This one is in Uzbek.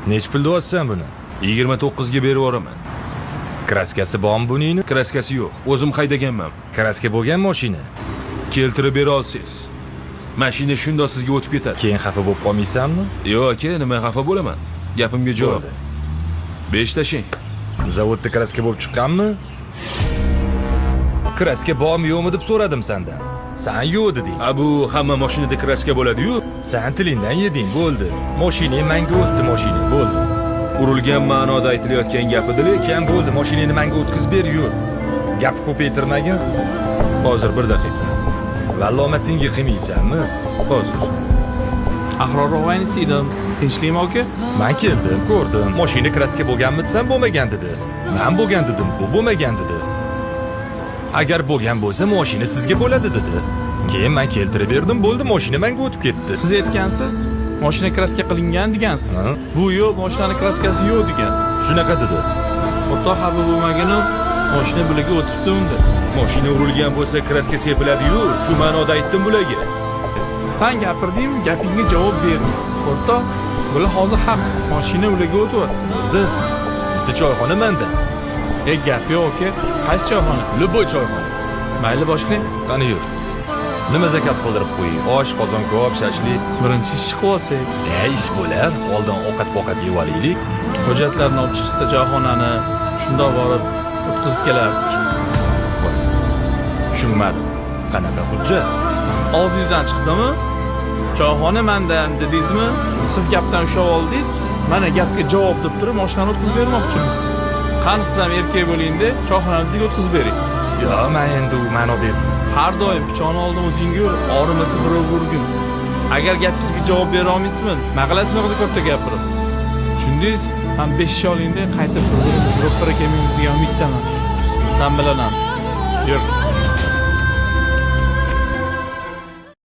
Nech pul deyapsan buni? 29 ga berib yuboraman. Kraskasi bormi buningni? Kraskasi yo'q. O'zim haydaganman. Kraska bo'lgan mashina. Keltirib bera olsangiz. Mashina shundoq sizga o'tib ketadi. Keyin xafa bo'lib qolmaysanmi? Yo'q aka, nima xafa bo'laman? Gapimga javob. 5 tashing. Zavodda kraska bo'lib chiqqanmi? Kraska bormi yo'qmi deb so'radim sendan. Sen yo'q deding. Bu hamma mashinada kraska bo'ladi-yu. Sen tilingdan yeding, bo'ldi. Mashinang menga o'tdi, mashina, bo'ldi. Urilgan ma'noda aytilayotgan gap edi, Keyin bo'ldi, mashinani menga o'tkazib ber, yur. Gap ko'paytirmagin. hozir 1 daqiqa. Vallomatingga qilmaysanmi? Hozir. Ahror og'ayni edim. Tinchlikmi aka? Men keldim, ko'rdim. Mashina kraska bo'lganmi desam bo'lmagan dedi. Men bo'lgan dedim, bu bo'lmagan dedi. Agar bo'lgan bo'lsa, mashina sizga bo'ladi dedi. Keyin men keltirib berdim, bo'ldi, mashina menga o'tib ketdi. Siz aytgansiz, mashina kraska qilingan degansiz. Ha? Bu yo'q, mashinaning kraskasi yo'q degan. Shunaqa dedi. O'rtoq xabar bo'lmagani, mashina bularga o'tibdi unda. Mashina urilgan bo'lsa kraska sepiladi-yu, shu ma'noda aytdim bularga. Sen gapirdingmi, gapingga javob ber. O'rtoq, bular hozir haq, mashina ularga o'tyapti. Bitta choyxona menda. Gap yo'q aka. Qaysi choyxona? Luboy choyxona. Mayli boshlang. Qani yur. Nima zakaz qildirib qo'ying? Osh, qozon ko'p, shashlik. Birinchi ish qilib olsak, Ish bo'lar. Oldin ovqat-poqat yeb olaylik. hujjatlarni olib chiqishda choyxonani shundoq borib o'tkazib kelardik. Tushunmadim. Qanaqa hujjat? Og'zingizdan chiqdimi? Choyxona mendan dedingizmi? Siz gapdan ushlab oldingiz. Mana gapga javob deb turib, mashinani o'tkazib bermoqchimiz. Qani siz ham erkak bo'lingda, choyxonamizga o'tkazib bering. Yo, men endi u ma'no deb. Har doim pichoqni oldin o'zingga ur, og'rimasa birov urgin. Agar gapingizga javob bera olmaysizmi? Nima qilasiz unaqa katta gapirib? Tushundingiz? Ham 5 olingda qaytib birov aka menga umiddaman. Sen bilan ham. Yur.